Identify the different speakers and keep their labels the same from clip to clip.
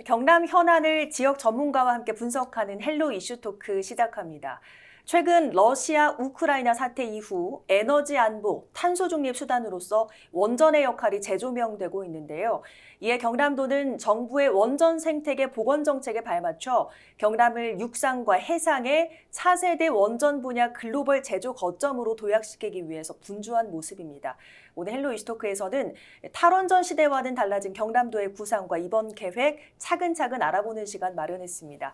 Speaker 1: 경남 현안을 지역 전문가와 함께 분석하는 헬로 이슈 토크 시작합니다. 최근 러시아 우크라이나 사태 이후 에너지 안보, 탄소 중립 수단으로서 원전의 역할이 재조명되고 있는데요. 이에 경남도는 정부의 원전 생태계 복원 정책에 발맞춰 경남을 육상과 해상의 차세대 원전 분야 글로벌 제조 거점으로 도약시키기 위해서 분주한 모습입니다. 오늘 헬로 이슈토크에서는 탈원전 시대와는 달라진 경남도의 구상과 이번 계획 차근차근 알아보는 시간 마련했습니다.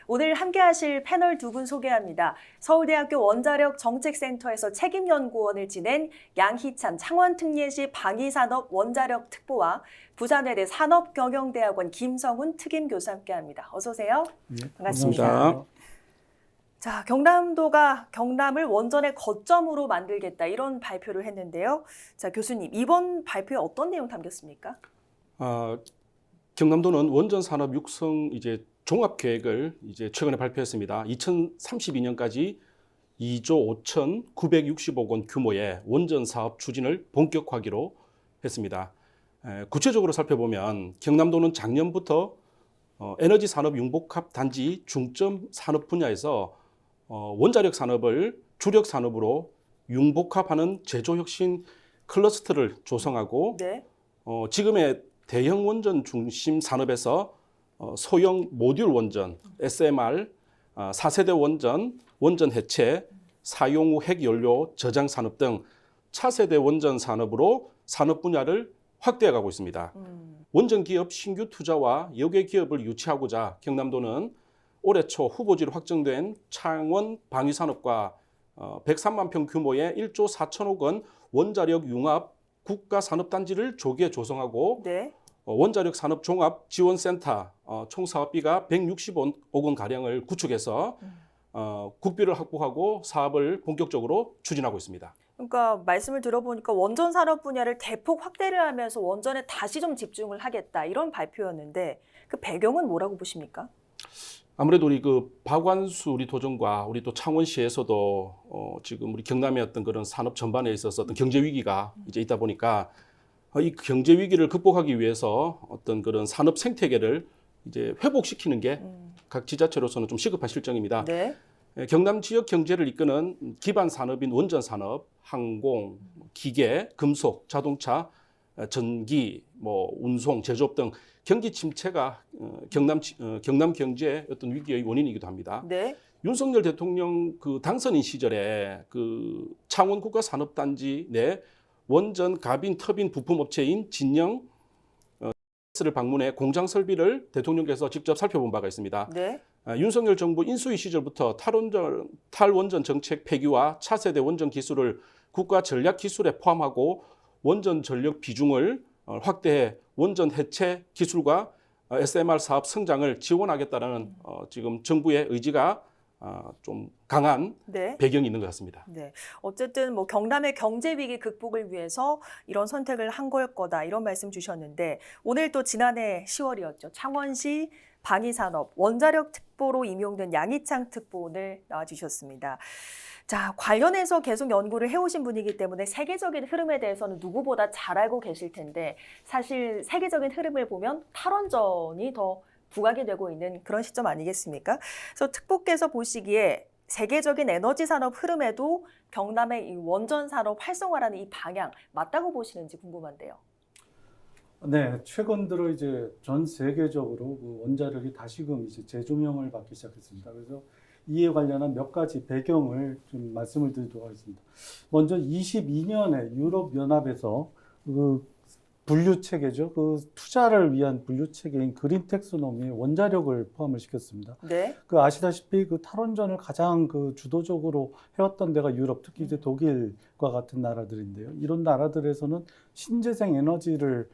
Speaker 1: 오늘 함께하실 패널 두 분 소개합니다. 서울대학교 원자력 정책센터에서 책임연구원을 지낸 양희찬 창원특례시 방위산업 원자력 특보와 부산외대 산업경영대학원 김성훈 특임교수 함께합니다. 어서 오세요.
Speaker 2: 네,
Speaker 1: 반갑습니다.
Speaker 2: 반갑습니다.
Speaker 1: 자, 경남도가 경남을 원전의 거점으로 만들겠다 이런 발표를 했는데요. 자, 교수님 이번 발표에 어떤 내용 담겼습니까?
Speaker 2: 경남도는 원전 산업 육성 종합 계획을 최근에 발표했습니다. 2032년까지 2조 5,960억 원 규모의 원전 사업 추진을 본격화하기로 했습니다. 구체적으로 살펴보면 경남도는 작년부터 에너지 산업 융복합 단지 중점 산업 분야에서 원자력 산업을 주력 산업으로 융복합하는 제조 혁신 클러스터를 조성하고
Speaker 1: 네.
Speaker 2: 지금의 대형 원전 중심 산업에서 소형 모듈 원전, SMR, 4세대 원전, 원전 해체, 사용 후 핵연료 저장 산업 등 차세대 원전 산업으로 산업 분야를 확대해 가고 있습니다. 원전 기업 신규 투자와 역외 기업을 유치하고자 경남도는 올해 초 후보지로 확정된 창원 방위산업과 103만 평 규모의 1조 4천억 원 원자력 융합 국가산업단지를 조기에 조성하고
Speaker 1: 네.
Speaker 2: 원자력 산업 종합 지원센터 총 사업비가 160억 원가량을 구축해서 국비를 확보하고 사업을 본격적으로 추진하고 있습니다.
Speaker 1: 그러니까 말씀을 들어보니까 원전 산업 분야를 대폭 확대를 하면서 원전에 다시 좀 집중을 하겠다 이런 발표였는데 그 배경은 뭐라고 보십니까?
Speaker 2: 아무래도 우리 박완수 우리 도정과 우리 또 창원시에서도 지금 우리 경남의 어떤 그런 산업 전반에 있어서 어떤 경제 위기가 이제 있다 보니까 이 경제 위기를 극복하기 위해서 어떤 그런 산업 생태계를 이제 회복시키는 게 각 지자체로서는 좀 시급한 실정입니다.
Speaker 1: 네.
Speaker 2: 경남 지역 경제를 이끄는 기반 산업인 원전 산업, 항공, 기계, 금속, 자동차, 전기, 운송, 제조업 등 경기 침체가 경남 경제의 어떤 위기의 원인이기도 합니다.
Speaker 1: 네.
Speaker 2: 윤석열 대통령 당선인 시절에 창원 국가산업단지 내 원전 가빈 터빈 부품 업체인 진영 를 방문해 공장 설비를 대통령께서 직접 살펴본 바가 있습니다.
Speaker 1: 네.
Speaker 2: 윤석열 정부 인수위 시절부터 탈원전 정책 폐기와 차세대 원전 기술을 국가 전략 기술에 포함하고 원전 전력 비중을 확대해 원전 해체 기술과 SMR 사업 성장을 지원하겠다는 지금 정부의 의지가 좀 강한
Speaker 1: 네.
Speaker 2: 배경이 있는 것 같습니다.
Speaker 1: 네. 어쨌든 경남의 경제 위기 극복을 위해서 이런 선택을 한 걸 거다 이런 말씀 주셨는데 오늘 또 지난해 10월이었죠. 창원시 방위산업 원자력 특보로 임용된 양희창 특보 오늘 나와주셨습니다. 자, 관련해서 계속 연구를 해오신 분이기 때문에 세계적인 흐름에 대해서는 누구보다 잘 알고 계실 텐데 사실 세계적인 흐름을 보면 탈원전이 더 부각이 되고 있는 그런 시점 아니겠습니까? 그래서 특보께서 보시기에 세계적인 에너지 산업 흐름에도 경남의 이 원전 산업 활성화라는 이 방향 맞다고 보시는지 궁금한데요.
Speaker 3: 네, 최근 들어 전 세계적으로 원자력이 다시금 재조명을 받기 시작했습니다. 그래서 이에 관련한 몇 가지 배경을 좀 말씀을 드리도록 하겠습니다. 먼저 22년에 유럽연합에서 분류 체계죠. 투자를 위한 분류 체계인 그린 텍소노미에 원자력을 포함을 시켰습니다.
Speaker 1: 네.
Speaker 3: 아시다시피 탈원전을 가장 주도적으로 해왔던 데가 유럽, 특히 이제 독일과 같은 나라들인데요. 이런 나라들에서는 신재생 에너지를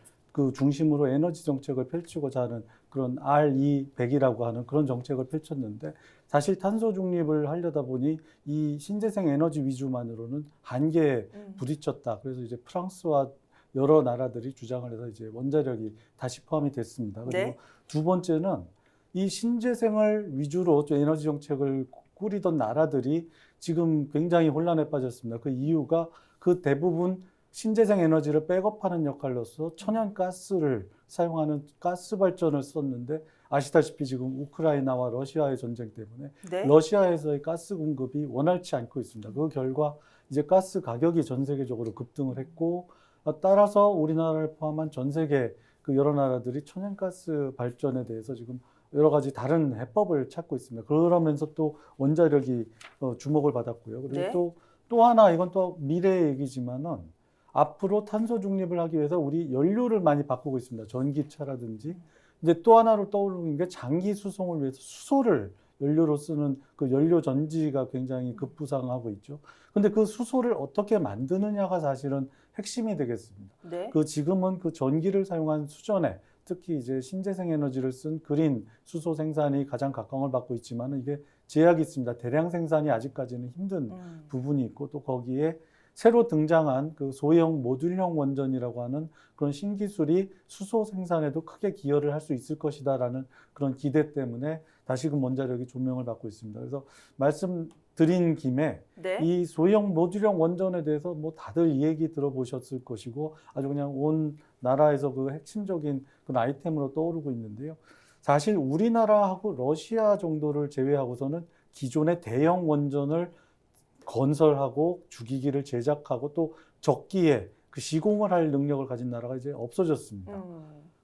Speaker 3: 중심으로 에너지 정책을 펼치고자 하는 그런 RE100이라고 하는 그런 정책을 펼쳤는데 사실 탄소 중립을 하려다 보니 이 신재생 에너지 위주만으로는 한계에 부딪혔다. 그래서 프랑스와 여러 나라들이 주장을 해서 원자력이 다시 포함이 됐습니다. 그리고
Speaker 1: 네.
Speaker 3: 두 번째는 이 신재생을 위주로 에너지 정책을 꾸리던 나라들이 지금 굉장히 혼란에 빠졌습니다. 그 이유가 대부분 신재생 에너지를 백업하는 역할로서 천연가스를 사용하는 가스 발전을 썼는데 아시다시피 지금 우크라이나와 러시아의 전쟁 때문에
Speaker 1: 네.
Speaker 3: 러시아에서의 가스 공급이 원활치 않고 있습니다. 그 결과 이제 가스 가격이 전 세계적으로 급등을 했고 따라서 우리나라를 포함한 전 세계 그 여러 나라들이 천연가스 발전에 대해서 지금 여러 가지 다른 해법을 찾고 있습니다. 그러면서 또 원자력이 주목을 받았고요. 그리고
Speaker 1: 네.
Speaker 3: 또 하나 이건 또 미래의 얘기지만은 앞으로 탄소 중립을 하기 위해서 우리 연료를 많이 바꾸고 있습니다. 전기차라든지. 이제 또 하나로 떠오르는 게 장기 수송을 위해서 수소를 연료로 쓰는 그 연료 전지가 굉장히 급부상하고 있죠. 근데 그 수소를 어떻게 만드느냐가 사실은 핵심이 되겠습니다.
Speaker 1: 네.
Speaker 3: 그 지금은 그 전기를 사용한 수전에 특히 이제 신재생 에너지를 쓴 그린 수소 생산이 가장 각광을 받고 있지만 이게 제약이 있습니다. 대량 생산이 아직까지는 힘든 부분이 있고 또 거기에 새로 등장한 그 소형 모듈형 원전이라고 하는 그런 신기술이 수소 생산에도 크게 기여를 할 수 있을 것이다라는 그런 기대 때문에 다시금 원자력이 조명을 받고 있습니다. 그래서 말씀드린 김에
Speaker 1: 네.
Speaker 3: 이 소형 모듈형 원전에 대해서 뭐 다들 이 얘기 들어보셨을 것이고 아주 그냥 온 나라에서 그 핵심적인 그런 아이템으로 떠오르고 있는데요. 사실 우리나라하고 러시아 정도를 제외하고서는 기존의 대형 원전을 건설하고 주기기를 제작하고 또 적기에 그 시공을 할 능력을 가진 나라가 이제 없어졌습니다.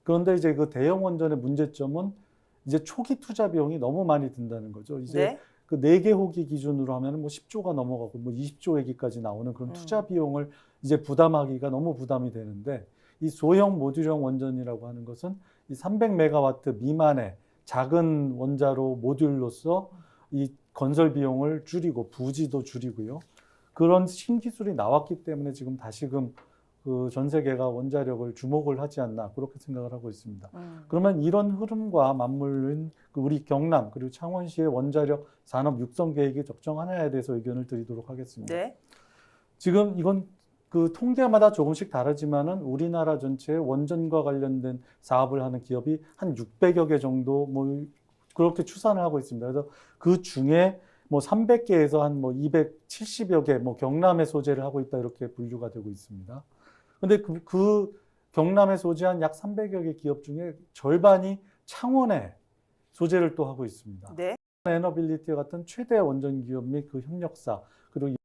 Speaker 3: 그런데 이제 그 대형 원전의 문제점은 이제 초기 투자 비용이 너무 많이 든다는 거죠. 이제
Speaker 1: 네.
Speaker 3: 그 4개 호기 기준으로 하면 뭐 10조가 넘어가고 뭐 20조 얘기까지 나오는 그런 투자 비용을 이제 부담하기가 너무 부담이 되는데 이 소형 모듈형 원전이라고 하는 것은 이 300메가와트 미만의 작은 원자로 모듈로서 이 건설 비용을 줄이고 부지도 줄이고요. 그런 신기술이 나왔기 때문에 지금 다시금 그 전 세계가 원자력을 주목을 하지 않나 그렇게 생각을 하고 있습니다. 그러면 이런 흐름과 맞물린 우리 경남 그리고 창원시의 원자력 산업 육성 계획이 적정하냐에 대해서 의견을 드리도록 하겠습니다.
Speaker 1: 네.
Speaker 3: 지금 이건 그 통계마다 조금씩 다르지만은 우리나라 전체에 원전과 관련된 사업을 하는 기업이 한 600여 개 정도 뭐 그렇게 추산을 하고 있습니다. 그래서 그 중에 뭐 300개에서 한 뭐 270여 개 뭐 경남에 소재를 하고 있다 이렇게 분류가 되고 있습니다. 근데 그 경남에 소재한 약 300여 개 기업 중에 절반이 창원에 소재를 또 하고 있습니다.
Speaker 1: 네.
Speaker 3: 에너빌리티 같은 최대 원전 기업 및 그 협력사 그리고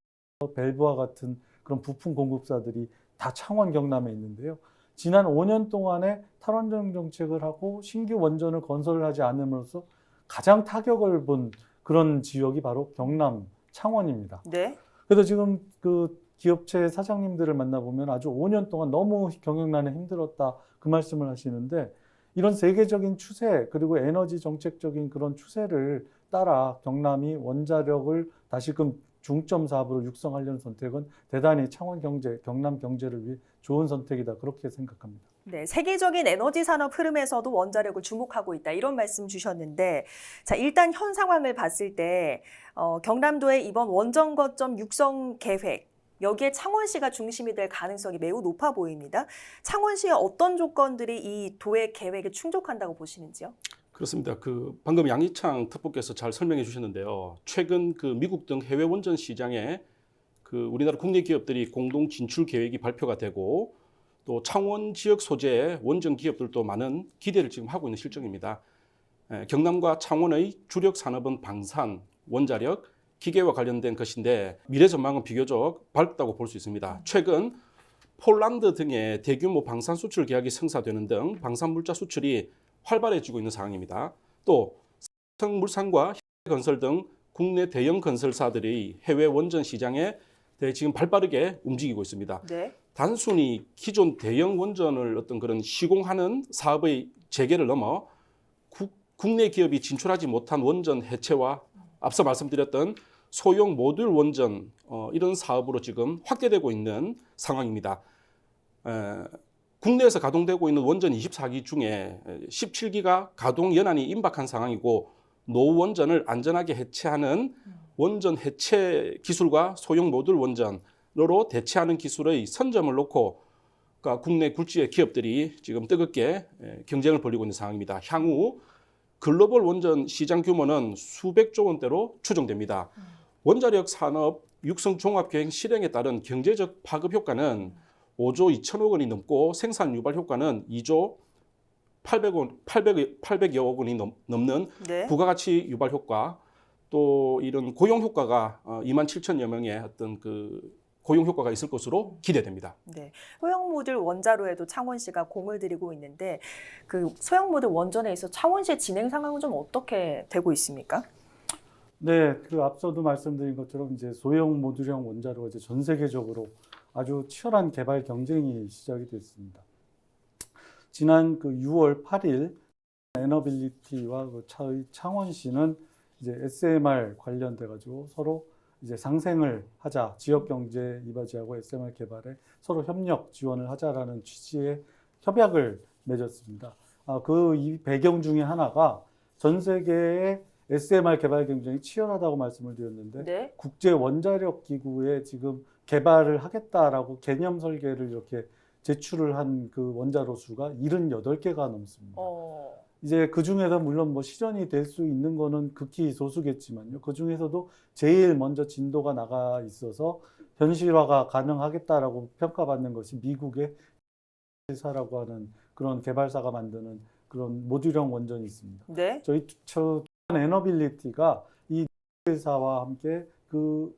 Speaker 3: 밸브와 같은 그런 부품 공급사들이 다 창원 경남에 있는데요. 지난 5년 동안에 탈원전 정책을 하고 신규 원전을 건설을 하지 않음으로써 가장 타격을 본 그런 지역이 바로 경남 창원입니다.
Speaker 1: 네.
Speaker 3: 그래서 지금 그 기업체 사장님들을 만나보면 아주 5년 동안 너무 경영난에 힘들었다 그 말씀을 하시는데 이런 세계적인 추세 그리고 에너지 정책적인 그런 추세를 따라 경남이 원자력을 다시금 중점 사업으로 육성하려는 선택은 대단히 창원 경제, 경남 경제를 위해 좋은 선택이다 그렇게 생각합니다.
Speaker 1: 네, 세계적인 에너지 산업 흐름에서도 원자력을 주목하고 있다 이런 말씀 주셨는데 자 일단 현 상황을 봤을 때 경남도의 이번 원전 거점 육성 계획 여기에 창원시가 중심이 될 가능성이 매우 높아 보입니다. 창원시의 어떤 조건들이 이 도의 계획에 충족한다고 보시는지요?
Speaker 2: 그렇습니다. 그 방금 양희창 특보께서 잘 설명해 주셨는데요. 최근 그 미국 등 해외 원전 시장에 그 우리나라 국내 기업들이 공동 진출 계획이 발표가 되고 또 창원 지역 소재의 원전 기업들도 많은 기대를 지금 하고 있는 실정입니다. 경남과 창원의 주력 산업은 방산, 원자력, 기계와 관련된 것인데 미래 전망은 비교적 밝다고 볼 수 있습니다. 최근 폴란드 등의 대규모 방산 수출 계약이 성사되는 등 방산 물자 수출이 활발해지고 있는 상황입니다. 또 성물산과 현대건설 등 국내 대형 건설사들이 해외 원전 시장에 대해 지금 발빠르게 움직이고 있습니다.
Speaker 1: 네.
Speaker 2: 단순히 기존 대형 원전을 어떤 그런 시공하는 사업의 재개를 넘어 국내 기업이 진출하지 못한 원전 해체와 앞서 말씀드렸던 소형 모듈 원전 이런 사업으로 지금 확대되고 있는 상황입니다. 국내에서 가동되고 있는 원전 24기 중에 17기가 가동 연한이 임박한 상황이고 노후 원전을 안전하게 해체하는 원전 해체 기술과 소형 모듈 원전으로 대체하는 기술의 선점을 놓고 그러니까 국내 굴지의 기업들이 지금 뜨겁게 경쟁을 벌이고 있는 상황입니다. 향후 글로벌 원전 시장 규모는 수백조 원대로 추정됩니다. 원자력 산업 육성 종합계획 실행에 따른 경제적 파급 효과는 5조 2천억 원이 넘고 생산 유발 효과는 2조 800여 원이 넘는
Speaker 1: 네.
Speaker 2: 부가가치 유발 효과, 또 이런 고용 효과가 2만 7천여 명의 어떤 그 고용 효과가 있을 것으로 기대됩니다.
Speaker 1: 네. 소형 모듈 원자로에도 창원시가 공을 들이고 있는데 그 소형 모듈 원전에 있어 창원시의 진행 상황은 좀 어떻게 되고 있습니까?
Speaker 3: 네, 그 앞서도 말씀드린 것처럼 이제 소형 모듈형 원자로가 이제 전 세계적으로 아주 치열한 개발 경쟁이 시작이 됐습니다. 지난 그 6월 8일 에너빌리티와 그 창원시는 이제 SMR 관련돼 가지고 서로 이제 상생을 하자, 지역 경제 이바지하고 SMR 개발에 서로 협력 지원을 하자라는 취지의 협약을 맺었습니다. 그 이 배경 중에 하나가 전 세계의 SMR 개발 경쟁이 치열하다고 말씀을 드렸는데
Speaker 1: 네.
Speaker 3: 국제 원자력 기구에 지금 개발을 하겠다라고 개념 설계를 이렇게 제출을 한 그 원자로 수가 78개가 넘습니다. 이제 그 중에서 물론 뭐 실현이 될 수 있는 거는 극히 소수겠지만요. 그 중에서도 제일 먼저 진도가 나가 있어서 현실화가 가능하겠다라고 평가받는 것이 미국의 회사라고 하는 그런 개발사가 만드는 그런 모듈형 원전이 있습니다.
Speaker 1: 네.
Speaker 3: 저희 에너빌리티가 이 회사와 함께 그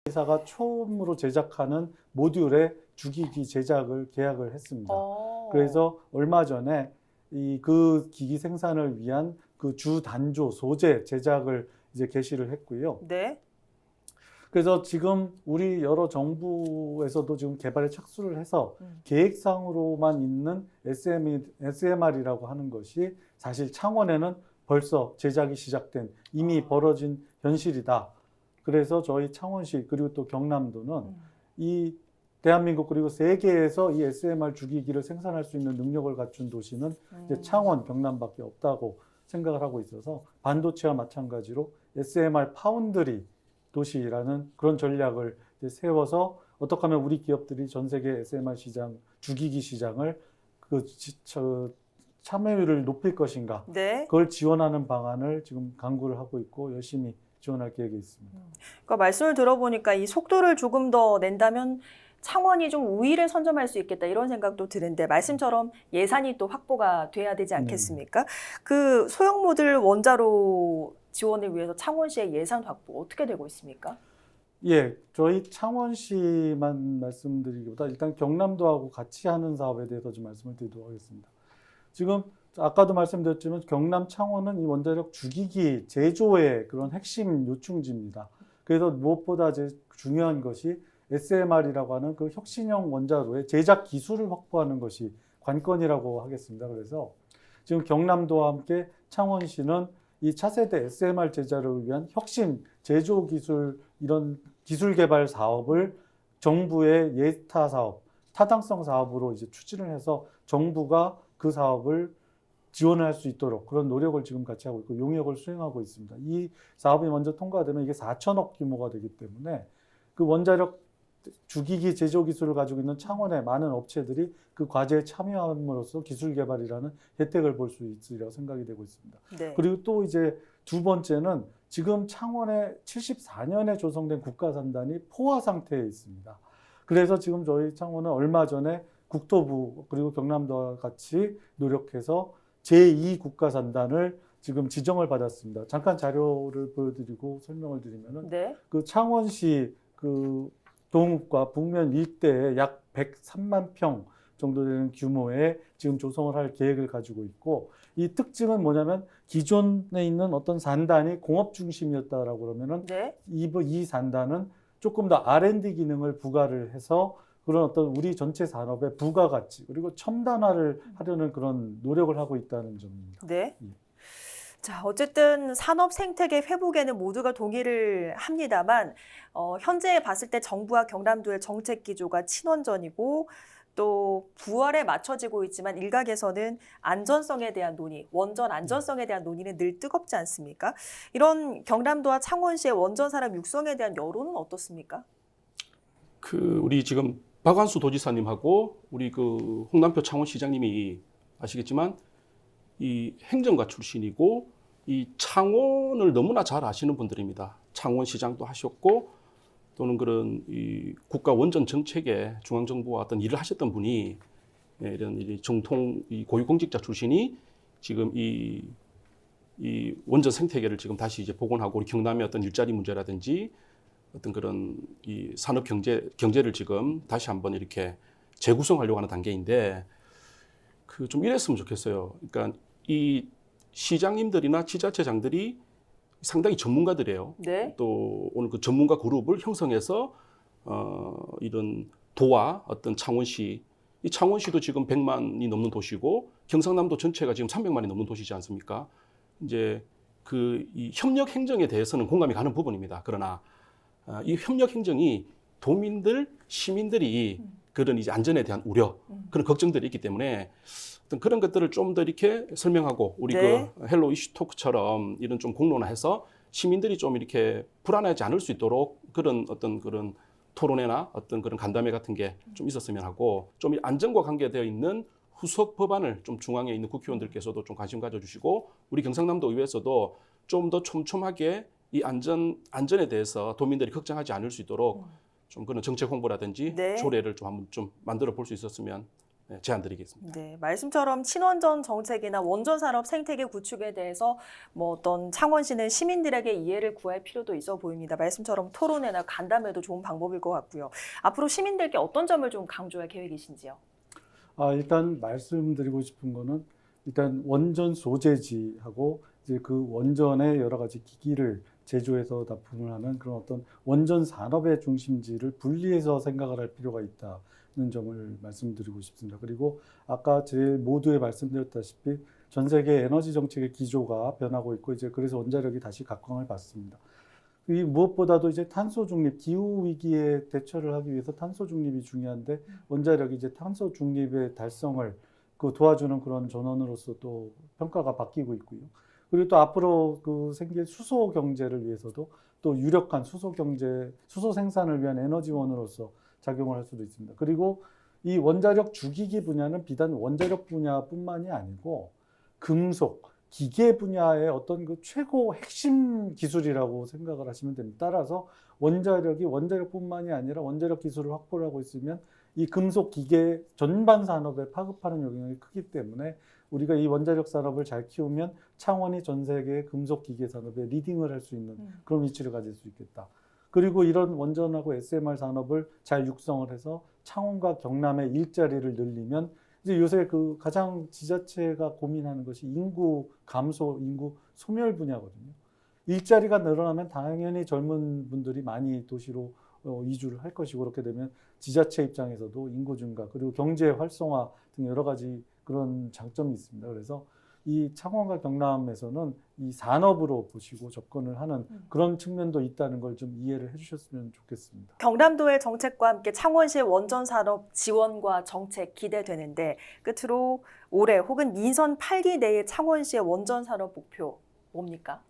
Speaker 3: 회사가 처음으로 제작하는 모듈의 주기기 제작을 계약을 했습니다. 그래서 얼마 전에 그 기기 생산을 위한 그 주 단조 소재 제작을 이제 개시를 했고요.
Speaker 1: 네.
Speaker 3: 그래서 지금 우리 여러 정부에서도 지금 개발에 착수를 해서 계획상으로만 있는 SMR이라고 하는 것이 사실 창원에는 벌써 제작이 시작된 이미 벌어진 현실이다. 그래서 저희 창원시 그리고 또 경남도는 이 대한민국 그리고 세계에서 이 SMR 주기기를 생산할 수 있는 능력을 갖춘 도시는 이제 창원, 경남밖에 없다고 생각을 하고 있어서 반도체와 마찬가지로 SMR 파운드리 도시라는 그런 전략을 이제 세워서 어떻게 하면 우리 기업들이 전 세계 SMR 시장, 주기기 시장을 참여율을 높일 것인가.
Speaker 1: 네.
Speaker 3: 그걸 지원하는 방안을 지금 강구를 하고 있고 열심히 지원할 계획이 있습니다.
Speaker 1: 그러니까 말씀을 들어보니까 이 속도를 조금 더 낸다면 창원이 좀 우위를 선점할 수 있겠다 이런 생각도 드는데 말씀처럼 예산이 또 확보가 돼야 되지 않겠습니까? 그 소형 모듈 원자로 지원을 위해서 창원시의 예산 확보 어떻게 되고 있습니까?
Speaker 3: 예, 저희 창원시만 말씀드리기보다 일단 경남도하고 같이 하는 사업에 대해서 좀 말씀을 드리도록 하겠습니다. 지금 아까도 말씀드렸지만 경남 창원은 이 원자력 주기기 제조의 그런 핵심 요충지입니다. 그래서 무엇보다 중요한 것이 SMR이라고 하는 그 혁신형 원자로의 제작 기술을 확보하는 것이 관건이라고 하겠습니다. 그래서 지금 경남도와 함께 창원시는 이 차세대 SMR 제작을 위한 혁신 제조 기술 이런 기술 개발 사업을 정부의 예타 사업, 타당성 사업으로 이제 추진을 해서 정부가 그 사업을 지원을 할 수 있도록 그런 노력을 지금 같이 하고 있고 용역을 수행하고 있습니다. 이 사업이 먼저 통과되면 이게 4천억 규모가 되기 때문에 그 원자력 주기기 제조 기술을 가지고 있는 창원의 많은 업체들이 그 과제에 참여함으로써 기술 개발이라는 혜택을 볼 수 있으리라고 생각이 되고 있습니다.
Speaker 1: 네.
Speaker 3: 그리고 또 이제 두 번째는 지금 창원에 74년에 조성된 국가산단이 포화 상태에 있습니다. 그래서 지금 저희 창원은 얼마 전에 국토부 그리고 경남도와 같이 노력해서 제2 국가산단을 지금 지정을 받았습니다. 잠깐 자료를 보여드리고 설명을 드리면은
Speaker 1: 네.
Speaker 3: 그 창원시 그 동읍과 북면 일대에 약 103만 평 정도 되는 규모의 지금 조성을 할 계획을 가지고 있고 이 특징은 뭐냐면 기존에 있는 어떤 산단이 공업 중심이었다라고 그러면은
Speaker 1: 네.
Speaker 3: 이 산단은 조금 더 R&D 기능을 부과를 해서 그런 어떤 우리 전체 산업의 부가가치 그리고 첨단화를 하려는 그런 노력을 하고 있다는 점입니다.
Speaker 1: 네. 자, 어쨌든 산업 생태계 회복에는 모두가 동의를 합니다만 현재 봤을 때 정부와 경남도의 정책 기조가 친원전이고 또 부활에 맞춰지고 있지만 일각에서는 안전성에 대한 논의, 원전 안전성에 대한 논의는 늘 뜨겁지 않습니까? 이런 경남도와 창원시의 원전 산업 육성에 대한 여론은 어떻습니까?
Speaker 2: 우리 지금 박완수 도지사님하고 우리 그 홍남표 창원시장님이 아시겠지만 이 행정가 출신이고 이 창원을 너무나 잘 아시는 분들입니다. 창원시장도 하셨고 또는 그런 이 국가 원전 정책에 중앙정부와 어떤 일을 하셨던 분이 이런 이 정통 이 고위공직자 출신이 지금 이 원전 생태계를 지금 다시 이제 복원하고 우리 경남의 어떤 일자리 문제라든지 어떤 그런 이 산업 경제를 지금 다시 한번 이렇게 재구성하려고 하는 단계인데 그 좀 이랬으면 좋겠어요. 그러니까 이 시장님들이나 지자체장들이 상당히 전문가들이에요.
Speaker 1: 네.
Speaker 2: 또 오늘 그 전문가 그룹을 형성해서 이런 도와 어떤 창원시, 이 창원시도 지금 100만이 넘는 도시고 경상남도 전체가 지금 300만이 넘는 도시지 않습니까? 이제 그 이 협력 행정에 대해서는 공감이 가는 부분입니다. 그러나 이 협력 행정이 도민들, 시민들이 그런 이제 안전에 대한 우려, 그런 걱정들이 있기 때문에 어떤 그런 것들을 좀 더 이렇게 설명하고 우리
Speaker 1: 네.
Speaker 2: 그 헬로 이슈 토크처럼 이런 좀 공론화해서 시민들이 좀 이렇게 불안하지 않을 수 있도록 그런 어떤 그런 토론회나 어떤 그런 간담회 같은 게 좀 있었으면 하고 좀 안전과 관계되어 있는 후속 법안을 좀 중앙에 있는 국회의원들께서도 좀 관심 가져주시고 우리 경상남도 의회에서도 좀 더 촘촘하게 이 안전에 대해서 도민들이 걱정하지 않을 수 있도록 좀 그런 정책 홍보라든지
Speaker 1: 네.
Speaker 2: 조례를 좀 한번 좀 만들어 볼 수 있었으면 제안드리겠습니다.
Speaker 1: 네, 말씀처럼 친원전 정책이나 원전 산업 생태계 구축에 대해서 뭐 어떤 창원시는 시민들에게 이해를 구할 필요도 있어 보입니다. 말씀처럼 토론회나 간담회도 좋은 방법일 것 같고요. 앞으로 시민들께 어떤 점을 좀 강조할 계획이신지요?
Speaker 3: 일단 말씀드리고 싶은 거는 일단 원전 소재지하고 이제 그 원전의 여러 가지 기기를 제조해서 납품을 하는 그런 어떤 원전 산업의 중심지를 분리해서 생각을 할 필요가 있다는 점을 말씀드리고 싶습니다. 그리고 아까 제일 모두에 말씀드렸다시피 전 세계 에너지 정책의 기조가 변하고 있고 이제 그래서 원자력이 다시 각광을 받습니다. 이 무엇보다도 이제 탄소 중립, 기후 위기에 대처를 하기 위해서 탄소 중립이 중요한데 원자력이 이제 탄소 중립의 달성을 그 도와주는 그런 전원으로서 또 평가가 바뀌고 있고요. 그리고 또 앞으로 그 생길 수소 경제를 위해서도 또 유력한 수소 경제, 수소 생산을 위한 에너지원으로서 작용을 할 수도 있습니다. 그리고 이 원자력 주기기 분야는 비단 원자력 분야뿐만이 아니고 금속, 기계 분야의 어떤 그 최고 핵심 기술이라고 생각을 하시면 됩니다. 따라서 원자력이 원자력뿐만이 아니라 원자력 기술을 확보를 하고 있으면 이 금속 기계 전반 산업에 파급하는 영향이 크기 때문에 우리가 이 원자력 산업을 잘 키우면 창원이 전 세계 금속 기계 산업에 리딩을 할 수 있는 그런 위치를 가질 수 있겠다. 그리고 이런 원전하고 SMR 산업을 잘 육성을 해서 창원과 경남의 일자리를 늘리면 이제 요새 그 가장 지자체가 고민하는 것이 인구 감소, 인구 소멸 분야거든요. 일자리가 늘어나면 당연히 젊은 분들이 많이 도시로 이주를 할 것이고 그렇게 되면 지자체 입장에서도 인구 증가 그리고 경제 활성화 등 여러 가지 그런 장점이 있습니다. 그래서 이 창원과 경남에서는 이 산업으로 보시고 접근을 하는 그런 측면도 있다는 걸 좀 이해를 해주셨으면 좋겠습니다.
Speaker 1: 경남도의 정책과 함께 창원시의 원전 산업 지원과 정책 기대되는데 끝으로 올해 혹은 민선 8기 내의 창원시의 원전 산업 목표 뭡니까?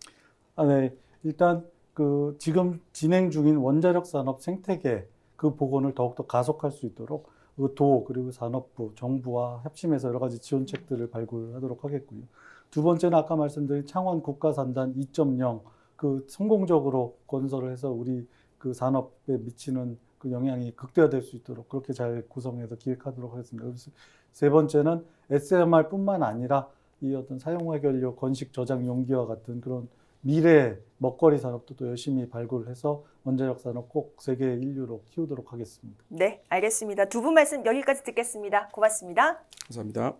Speaker 3: 네. 일단 그 지금 진행 중인 원자력 산업 생태계 그 복원을 더욱더 가속할 수 있도록 그 도 그리고 산업부, 정부와 협심해서 여러 가지 지원책들을 발굴하도록 하겠고요. 두 번째는 아까 말씀드린 창원 국가산단 2.0 그 성공적으로 건설을 해서 우리 그 산업에 미치는 그 영향이 극대화될 수 있도록 그렇게 잘 구성해서 기획하도록 하겠습니다. 그래서 세 번째는 SMR뿐만 아니라 이 어떤 사용 해결료 건식 저장 용기와 같은 그런 미래 먹거리 산업도 또 열심히 발굴해서 원자력 산업 꼭 세계 인류로 키우도록 하겠습니다.
Speaker 1: 네, 알겠습니다. 두 분 말씀 여기까지 듣겠습니다. 고맙습니다.
Speaker 2: 감사합니다.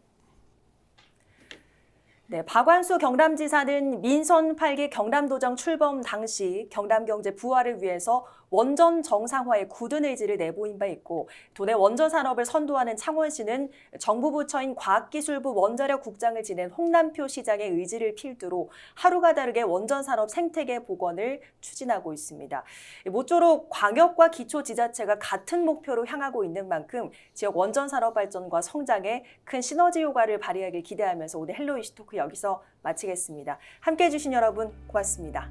Speaker 1: 네, 박완수 경남지사는 민선 8기 경남도정 출범 당시 경남경제 부활을 위해서 원전 정상화에 굳은 의지를 내보인 바 있고 도내 원전 산업을 선도하는 창원시는 정부 부처인 과학기술부 원자력국장을 지낸 홍남표 시장의 의지를 필두로 하루가 다르게 원전 산업 생태계 복원을 추진하고 있습니다. 모쪼록 광역과 기초지자체가 같은 목표로 향하고 있는 만큼 지역 원전 산업 발전과 성장에 큰 시너지 효과를 발휘하길 기대하면서 오늘 헬로 이슈 토크 여기서 마치겠습니다. 함께해 주신 여러분 고맙습니다.